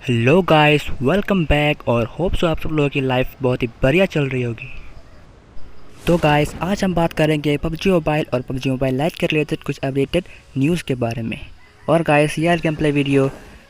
Hello guys, welcome back और hope so आप सब लोगों की लाइफ बहुत ही बढ़िया चल रही होगी। तो गाइस, आज हम बात करेंगे पबजी मोबाइल और पबजी मोबाइल लाइट के रिलेटेड कुछ अपडेटेड न्यूज़ के बारे में। और गाइस, यह गेम प्ले वीडियो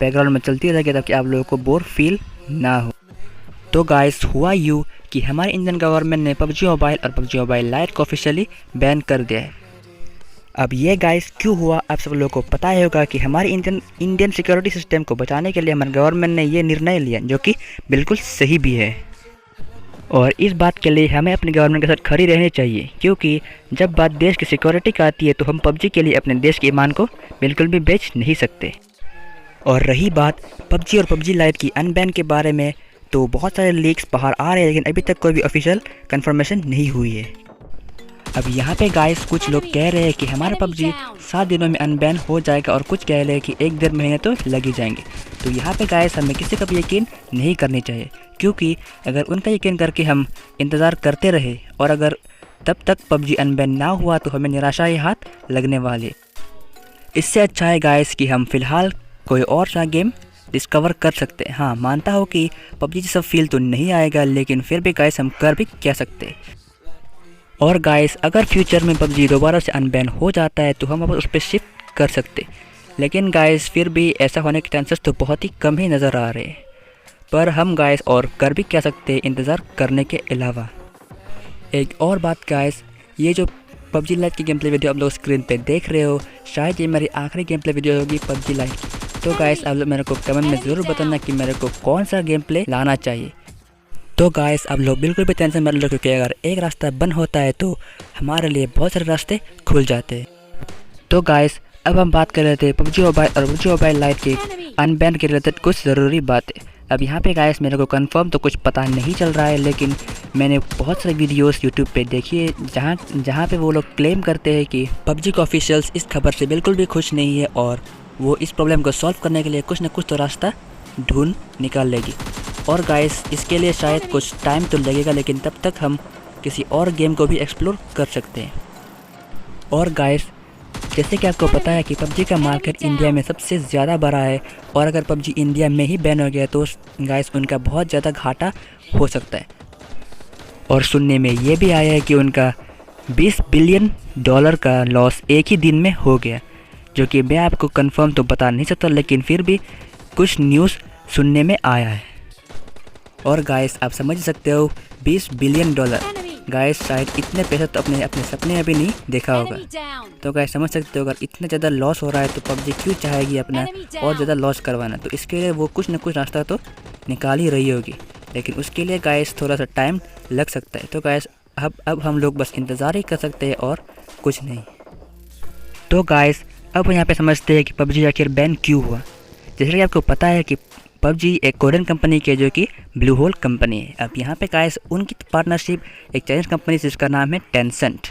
बैकग्राउंड में चलती रहेगी ताकि आप लोगों को बोर फील ना हो। तो गाइस, हुआ यूँ कि हमारे इंडियन गवर्नमेंट ने पबजी मोबाइल और पबजी मोबाइल लाइट को ऑफिशियली बैन कर दिया है। अब ये गाइस क्यों हुआ, आप सब लोगों को पता ही होगा कि हमारे इंडियन सिक्योरिटी सिस्टम को बचाने के लिए हमारे गवर्नमेंट ने ये निर्णय लिया, जो कि बिल्कुल सही भी है। और इस बात के लिए हमें अपने गवर्नमेंट के साथ खड़ी रहनी चाहिए, क्योंकि जब बात देश की सिक्योरिटी का आती है तो हम पबजी के लिए अपने देश के ईमान को बिल्कुल भी बेच नहीं सकते। और रही बात पबजी और पबजी लाइट की अनबैन के बारे में, तो बहुत सारे लीक्स बाहर आ रहे हैं, लेकिन अभी तक कोई भी ऑफिशियल कंफर्मेशन नहीं हुई है। अब यहाँ पे गाइस कुछ लोग कह रहे हैं कि हमारा पबजी 7 दिनों में अनबैन हो जाएगा, और कुछ कह रहे हैं कि 1-1.5 महीने तो लग ही जाएंगे। तो यहाँ पे गाइस हमें किसी का भी यकीन नहीं करनी चाहिए, क्योंकि अगर उनका यकीन करके हम इंतज़ार करते रहे और अगर तब तक पबजी अनबैन ना हुआ तो हमें निराशा ही हाथ लगने वाली है। इससे अच्छा है गाइस कि हम फ़िलहाल कोई और सा गेम डिस्कवर कर सकते हैं। हाँ, मानता हो कि पबजी जैसा फील तो नहीं आएगा, लेकिन फिर भी गाइस हम कर भी क्या सकते हैं। और गाइस, अगर फ्यूचर में पबजी दोबारा से अनबैन हो जाता है तो हम अब उस पर शिफ्ट कर सकते, लेकिन गाइस फिर भी ऐसा होने के चांसेस तो बहुत ही कम ही नज़र आ रहे हैं। पर हम गाइस और कर भी क्या सकते हैं इंतज़ार करने के अलावा। एक और बात गाइस, ये जो पबजी लाइट की गेम प्ले वीडियो आप लोग स्क्रीन पे देख रहे हो, शायद ये मेरी आखिरी गेम प्ले वीडियो होगी पबजी लाइट की। तो गाइस आप लोग मेरे को कमेंट में ज़रूर बताना कि मेरे को कौन सा गेम प्ले लाना चाहिए। तो गाइस आप लोग बिल्कुल भी टेंशन मत लो, क्योंकि अगर एक रास्ता बंद होता है तो हमारे लिए बहुत सारे रास्ते खुल जाते हैं। तो गाइस अब हम बात कर रहे थे पबजी मोबाइल और पबजी मोबाइल लाइट के अनबैन के रिलेटेड कुछ ज़रूरी बातें। अब यहाँ पे गाइस मेरे को कंफर्म तो कुछ पता नहीं चल रहा है, लेकिन मैंने बहुत सारे वीडियोस यूट्यूब पे देखी है जहाँ पे वो लोग क्लेम करते हैं कि पबजी के ऑफिशियल्स इस खबर से बिल्कुल भी खुश नहीं है, और वो इस प्रॉब्लम को सॉल्व करने के लिए कुछ ना कुछ तो रास्ता ढूंढ निकाल लेगी। और गाइस इसके लिए शायद कुछ टाइम तो लगेगा, लेकिन तब तक हम किसी और गेम को भी एक्सप्लोर कर सकते हैं। और गाइस जैसे कि आपको पता है कि पबजी का मार्केट इंडिया में सबसे ज़्यादा बड़ा है, और अगर पबजी इंडिया में ही बैन हो गया तो गाइस उनका बहुत ज़्यादा घाटा हो सकता है। और सुनने में ये भी आया है कि उनका $20 बिलियन का लॉस एक ही दिन में हो गया, जो कि मैं आपको कंफर्म तो बता नहीं सकता, लेकिन फिर भी कुछ न्यूज़ सुनने में आया है। और गाइस आप समझ सकते हो $20 बिलियन, गाइस शायद इतने पैसे तो अपने सपने में भी नहीं देखा होगा। तो गाइस समझ सकते हो, अगर इतना ज़्यादा लॉस हो रहा है तो पबजी क्यों चाहेगी अपना और ज़्यादा लॉस करवाना। तो इसके लिए वो कुछ ना कुछ रास्ता तो निकाल ही रही होगी, लेकिन उसके लिए गाइस थोड़ा सा टाइम लग सकता है। तो गाइस अब हम लोग बस इंतज़ार ही कर सकते हैं और कुछ नहीं। तो गाइस अब यहाँ पे समझते हैं कि पबजी आखिर बैन क्यों हुआ। जैसे कि आपको पता है कि पबजी एक कोरियन कंपनी की है, जो कि ब्लू होल कंपनी है। अब यहाँ पे गाइस उनकी पार्टनरशिप एक चाइनीज़ कंपनी से, जिसका नाम है टेंसेंट।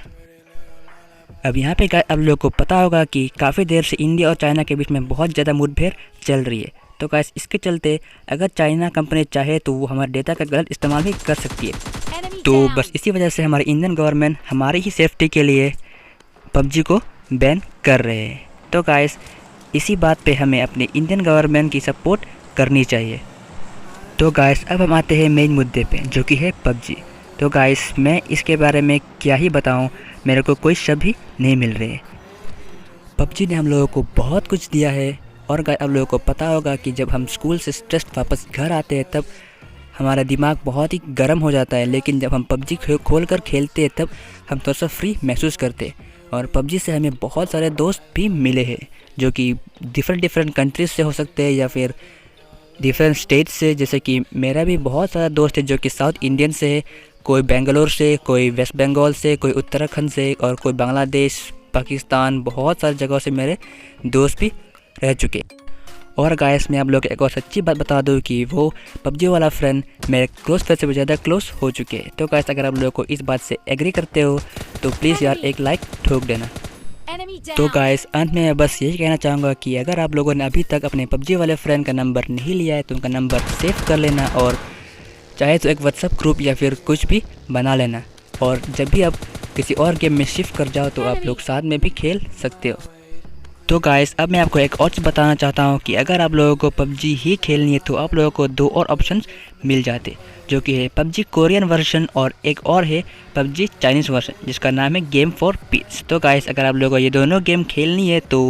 अब यहाँ पे गाइस आप लोगों को पता होगा कि काफ़ी देर से इंडिया और चाइना के बीच में बहुत ज़्यादा मुठभेड़ चल रही है। तो गाइस इसके चलते अगर चाइना कंपनी चाहे तो वो हमारे डेटा का गलत इस्तेमाल भी कर सकती है। तो बस इसी वजह से हमारी इंडियन गवर्नमेंट हमारी ही सेफ्टी के लिए पबजी को बैन कर रहे हैं। तो गाइस इसी बात पे हमें अपने इंडियन गवर्नमेंट की सपोर्ट करनी चाहिए। तो गाइस अब हम आते हैं मेन मुद्दे पे, जो कि है पबजी। तो गाइस मैं इसके बारे में क्या ही बताऊं, मेरे को कोई शब्द ही नहीं मिल रहे। पबजी ने हम लोगों को बहुत कुछ दिया है, और गाइस आप लोगों को पता होगा कि जब हम स्कूल से स्ट्रेस वापस घर आते हैं तब हमारा दिमाग बहुत ही गर्म हो जाता है, लेकिन जब हम पबजी खोल कर खेलते हैं तब हम थोड़ा सा फ्री महसूस करते हैं। और पबजी से हमें बहुत सारे दोस्त भी मिले हैं, जो कि डिफरेंट कंट्रीज से हो सकते हैं या फिर डिफरेंट स्टेट से। जैसे कि मेरा भी बहुत सारा दोस्त है जो कि साउथ इंडियन से है, कोई बेंगलोर से, कोई वेस्ट बंगाल से, कोई उत्तराखंड से, और कोई बांग्लादेश, पाकिस्तान, बहुत सारी जगहों से मेरे दोस्त भी रह चुके। और गाइस मैं आप लोग को एक और सच्ची बात बता दूं कि वो पबजी वाला फ्रेंड मेरे क्लोज फ्रेंड से भी ज़्यादा क्लोज हो चुके हैं। तो गाइस अगर आप लोगों को इस बात से एग्री करते हो तो प्लीज़ यार एक लाइक ठोक देना। तो गाइस अंत में मैं बस यही कहना चाहूँगा कि अगर आप लोगों ने अभी तक अपने पबजी वाले फ्रेंड का नंबर नहीं लिया है तो उनका नंबर सेव कर लेना, और चाहे तो एक व्हाट्सएप ग्रुप या फिर कुछ भी बना लेना, और जब भी आप किसी और गेम में शिफ्ट कर जाओ तो आप लोग साथ में भी खेल सकते हो। तो गाइस अब मैं आपको एक और चीज़ बताना चाहता हूँ कि अगर आप लोगों को पबजी ही खेलनी है तो आप लोगों को दो और ऑप्शंस मिल जाते, जो कि है पबजी कोरियन वर्जन और एक और है पबजी चाइनीज़ वर्जन जिसका नाम है गेम फॉर पीस। तो गाइस अगर आप लोगों को ये दोनों गेम खेलनी है तो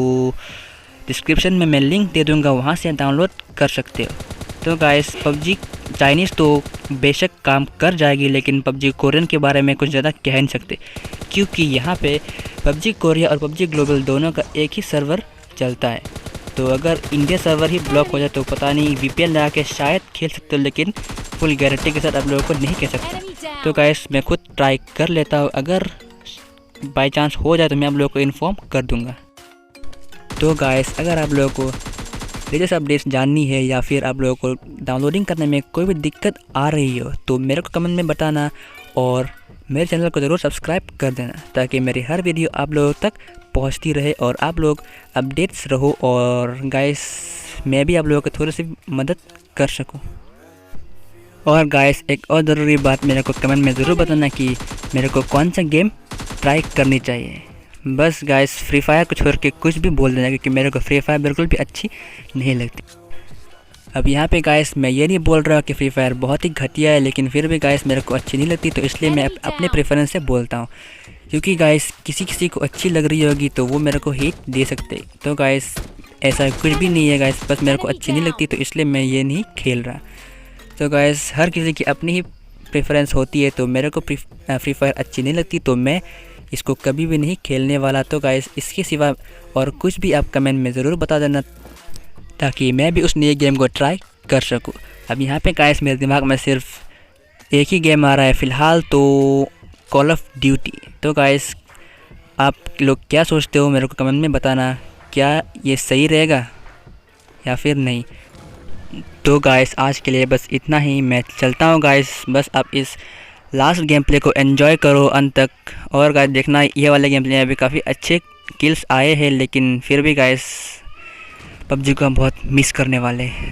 डिस्क्रिप्शन में मैं लिंक दे दूँगा, वहाँ से डाउनलोड कर सकते हो। तो गाइस पबजी चाइनीज़ तो बेशक काम कर जाएगी, लेकिन पबजी कोरियन के बारे में कुछ ज़्यादा कह नहीं सकते, क्योंकि यहाँ पे पबजी कोरिया और पबजी ग्लोबल दोनों का एक ही सर्वर चलता है। तो अगर इंडिया सर्वर ही ब्लॉक हो जाए तो पता नहीं, वीपीएन लगा के शायद खेल सकते हो, लेकिन फुल गारंटी के साथ आप लोगों को नहीं कह सकता। तो गाइस मैं खुद ट्राई कर लेता हूँ, अगर बाई चांस हो जाए तो मैं आप लोगों को इन्फॉर्म कर दूँगा। तो गाइस अगर आप लोगों को लेटेस्ट अपडेट्स जाननी है या फिर आप लोगों को डाउनलोडिंग करने में कोई भी दिक्कत आ रही हो तो मेरे को कमेंट में बताना, और मेरे चैनल को ज़रूर सब्सक्राइब कर देना ताकि मेरी हर वीडियो आप लोगों तक पहुंचती रहे और आप लोग अपडेट्स रहो, और गाइस मैं भी आप लोगों को थोड़ी सी मदद कर सकूं। और गाइस एक और ज़रूरी बात, मेरे को कमेंट में ज़रूर बताना कि मेरे को कौन सा गेम ट्राई करनी चाहिए। बस गाइस फ्री फायर को छोड़ के कुछ भी बोल देना, क्योंकि मेरे को फ्री फायर बिल्कुल भी अच्छी नहीं लगती। अब यहाँ पे गाइस मैं ये नहीं बोल रहा कि फ्री फायर बहुत ही घटिया है, लेकिन फिर भी गाइस मेरे को अच्छी नहीं लगती, तो इसलिए मैं अपने प्रेफरेंस से बोलता हूँ। क्योंकि गाइस किसी को अच्छी लग रही होगी तो वो मेरे को हिट दे सकते। तो गाइस ऐसा कुछ भी नहीं है गाइस, बस मेरे को अच्छी नहीं लगती तो इसलिए मैं ये नहीं खेल रहा। तो गाइस हर किसी की अपनी ही प्रेफरेंस होती है, तो मेरे को फ्री फायर अच्छी नहीं लगती तो मैं इसको कभी भी नहीं खेलने वाला। तो गाइस इसके सिवा और कुछ भी आप कमेंट में ज़रूर बता देना ताकि मैं भी उस नए गेम को ट्राई कर सकूं। अब यहाँ पे गाइस मेरे दिमाग में सिर्फ एक ही गेम आ रहा है फ़िलहाल, तो कॉल ऑफ ड्यूटी। तो गाइस आप लोग क्या सोचते हो मेरे को कमेंट में बताना, क्या ये सही रहेगा या फिर नहीं। तो गाइस आज के लिए बस इतना ही, मैं चलता हूँ गाइस। बस आप इस लास्ट गेम प्ले को एंजॉय करो अंत तक। और गाइस देखना ये वाले गेम प्ले में भी काफ़ी अच्छे किल्स आए हैं, लेकिन फिर भी गाइस पबजी को हम बहुत मिस करने वाले हैं।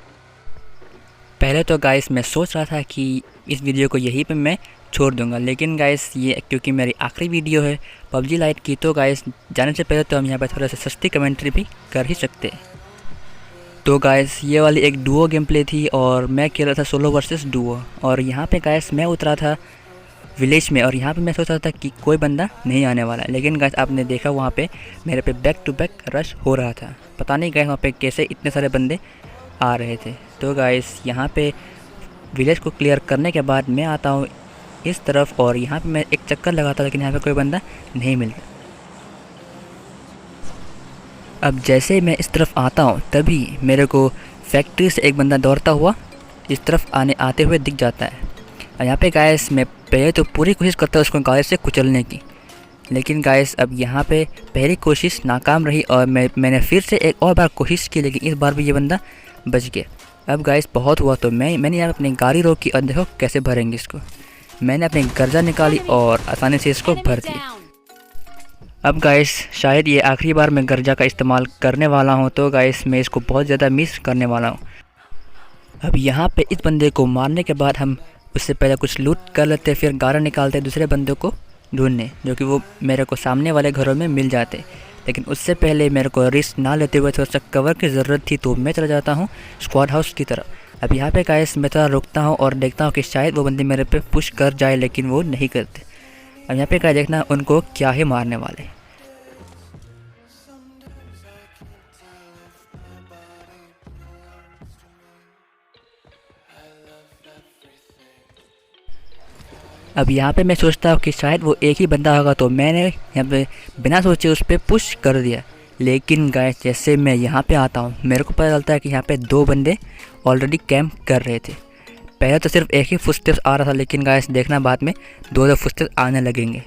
पहले तो गाइस मैं सोच रहा था कि इस वीडियो को यहीं पे मैं छोड़ दूंगा, लेकिन गाइस ये क्योंकि मेरी आखिरी वीडियो है पबजी लाइट की, तो गाइस जाने से पहले तो हम यहाँ पे थोड़ा सा सस्ती कमेंट्री भी कर ही सकते हैं। तो गाइस ये वाली एक डुओ गेम प्ले थी और मैं खेल रहा था सोलो वर्सेस डुओ, और यहाँ पे गाइस मैं उतरा था विलेज में, और यहाँ पे मैं सोच रहा था कि कोई बंदा नहीं आने वाला, लेकिन गाइस आपने देखा वहाँ पे मेरे पे बैक टू बैक रश हो रहा था। पता नहीं गाइस वहाँ पे कैसे इतने सारे बंदे आ रहे थे। तो गाइस यहाँ पे विलेज को क्लियर करने के बाद मैं आता हूँ इस तरफ, और यहाँ पे मैं एक चक्कर लगाता, लेकिन यहाँ पे कोई बंदा नहीं मिलता। अब जैसे मैं इस तरफ आता हूँ तभी मेरे को फैक्ट्री से एक बंदा दौड़ता हुआ इस तरफ आते हुए दिख जाता है। और यहाँ पे गाइस मैं पहले तो पूरी कोशिश करता हूँ उसको गाड़ी से कुचलने की, लेकिन गाइस अब यहाँ पे पहली कोशिश नाकाम रही और मैंने फिर से एक और बार कोशिश की, लेकिन इस बार भी ये बंदा बच गया। अब गाइस बहुत हुआ तो मैंने यहाँ अपनी गाड़ी रोकी और देखो कैसे भरेंगे इसको। मैंने अपनी गर्जा निकाली और आसानी से इसको भर दिया। अब गाइस शायद ये आखिरी बार मैं गर्जा का इस्तेमाल करने वाला हूँ, तो गाइस मैं इसको बहुत ज़्यादा मिस करने वाला हूँ। अब यहाँ पे इस बंदे को मारने के बाद हम उससे पहले कुछ लूट कर लेते, फिर गाड़ा निकालते दूसरे बंदे को ढूंढने, जो कि वो मेरे को सामने वाले घरों में मिल जाते। लेकिन उससे पहले मेरे को रिस्क ना लेते हुए थोड़ा सा कवर की ज़रूरत थी, तो मैं चला जाता हूँ स्क्वाड हाउस की तरफ। अब यहाँ पे गाइस मैं थोड़ा रुकता हूँ और देखता हूँ कि शायद वो बंदे मेरे पे पुश कर जाए, लेकिन वो नहीं करते। अब यहाँ पे क्या देखना उनको क्या ही मारने वाले। अब यहाँ पे मैं सोचता हूँ कि शायद वो एक ही बंदा होगा, तो मैंने यहाँ पे बिना सोचे उस पर पुश कर दिया। लेकिन गाइस जैसे मैं यहाँ पे आता हूँ मेरे को पता चलता है कि यहाँ पे दो बंदे ऑलरेडी कैंप कर रहे थे। पहले तो सिर्फ एक ही फुटस्टेप्स आ रहा था, लेकिन गाइस देखना बाद में दो फुटस्टेप्स आने लगेंगे।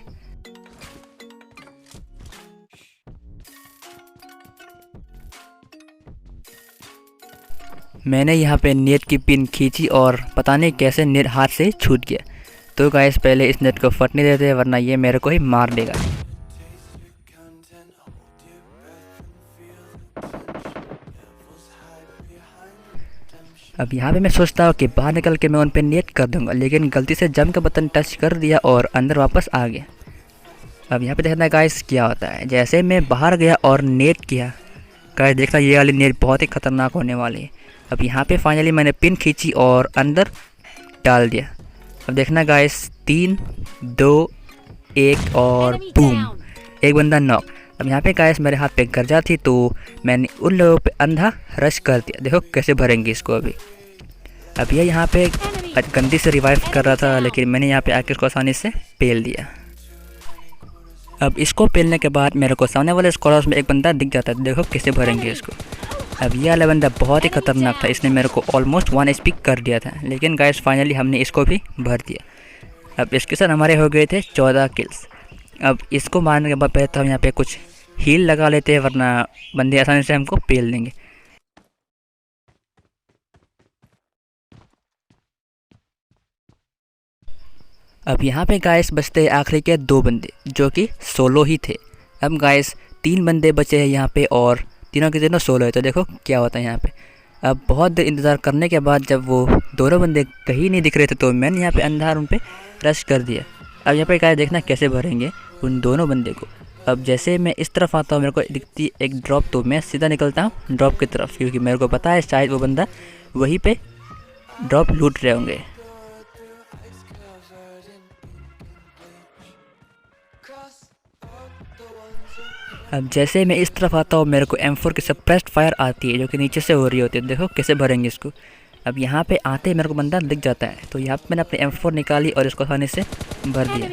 मैंने यहाँ पे नेट की पिन खींची और पता नहीं कैसे नेट हाथ से छूट गया। तो गाइस पहले इस नेट को फटने देते, वरना ये मेरे को ही मार देगा। अब यहाँ पे मैं सोचता हूँ कि बाहर निकल के मैं उन पे नेट कर दूंगा, लेकिन गलती से जंप का बटन टच कर दिया और अंदर वापस आ गया। अब यहाँ पे देखना गाइस क्या होता है। जैसे मैं बाहर गया और नेट किया, गाइस देखना ये वाली नेट बहुत ही ख़तरनाक होने वाली है। अब यहाँ पे फाइनली मैंने पिन खींची और अंदर डाल दिया। अब देखना गाइस 3 2 1 और बूम, एक बंदा नॉक। अब यहाँ पे गाइस मेरे हाथ पे गर्जा थी तो मैंने उन लोगों पे अंधा रश कर दिया। देखो कैसे भरेंगे इसको अभी। अब ये यहाँ पे गंदी से रिवाइव कर रहा था, लेकिन मैंने यहाँ पे आके इसको आसानी से पेल दिया। अब इसको पेलने के बाद मेरे को सामने वाले स्क्वाड्स में एक बंदा दिख जाता है। देखो कैसे भरेंगे इसको। अब ये वाला बंदा बहुत ही खतरनाक था, इसने मेरे को ऑलमोस्ट 1 HP कर दिया था, लेकिन गाइस फाइनली हमने इसको भी भर दिया। अब इसके साथ हमारे हो गए थे 14 किल्स। अब इसको मारने के बाद पहले तो हम यहाँ पे कुछ हील लगा लेते हैं, वरना बंदे आसानी से हमको पेल देंगे। अब यहाँ पे गाइस बचते हैं आखिरी के 2 बंदे, जो कि सोलो ही थे। अब गाइस 3 बंदे बचे हैं यहाँ पे और तीनों के तीनों सोलो है। तो देखो क्या होता है यहाँ पे। अब बहुत देर इंतज़ार करने के बाद जब वो दोनों बंदे कहीं नहीं दिख रहे थे तो मैंने यहाँ पे अंधार उन पे रश कर दिया। अब यहाँ पे गाइस देखना कैसे भरेंगे उन दोनों बंदे को। अब जैसे मैं इस तरफ आता हूँ, मेरे को दिखती एक ड्रॉप, तो मैं सीधा निकलता हूँ ड्रॉप की तरफ, क्योंकि मेरे को पता है शायद वो बंदा वहीं पे ड्रॉप लूट रहे होंगे। अब जैसे मैं इस तरफ आता हूँ, मेरे को M4 की सप्रेस्ड फायर आती है, जो कि नीचे से हो रही होती है। देखो कैसे भरेंगे इसको। अब यहाँ पे आते ही मेरे को बंदा दिख जाता है, तो यहाँ पे मैंने अपनी M4 निकाली और इसको आसानी से भर दिया।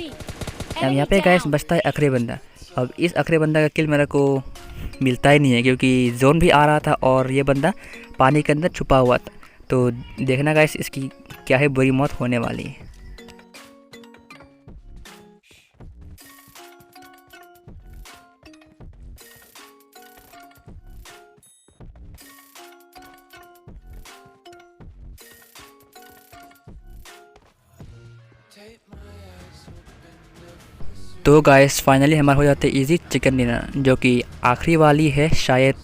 अब यहाँ पे गाइस बचता है आखिरी बंदा। अब इस आखिरी बंदा का किल मेरे को मिलता ही नहीं है, क्योंकि जोन भी आ रहा था और ये बंदा पानी के अंदर छुपा हुआ था। तो देखना गाइस इसकी क्या है बुरी मौत होने वाली है। तो गाइस फाइनली हमारा हो जाता है इजी चिकन डिनर, जो कि आखिरी वाली है शायद,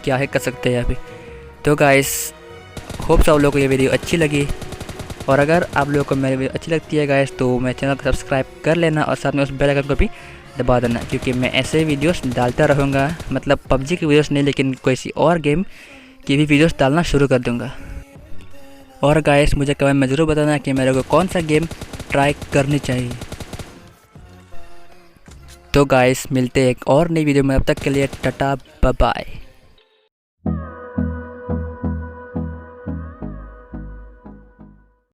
क्या है कर सकते हैं अभी। तो गाइस होप सब लोगों को ये वीडियो अच्छी लगी, और अगर आप लोगों को मेरी वीडियो अच्छी लगती है गाइस तो मेरे चैनल को सब्सक्राइब कर लेना और साथ में उस बेल आइकन को भी दबा देना, क्योंकि मैं ऐसे वीडियोस डालता रहूँगा। मतलब PUBG की वीडियोस नहीं, लेकिन किसी और गेम की भी वीडियोस डालना शुरू कर दूँगा। और गाइस मुझे कमेंट में ज़रूर बताना कि मेरे को कौन सा गेम ट्राई करनी चाहिए। तो गाइस मिलते हैं एक और नई वीडियो में, अब तक के लिए टाटा बाय बाय।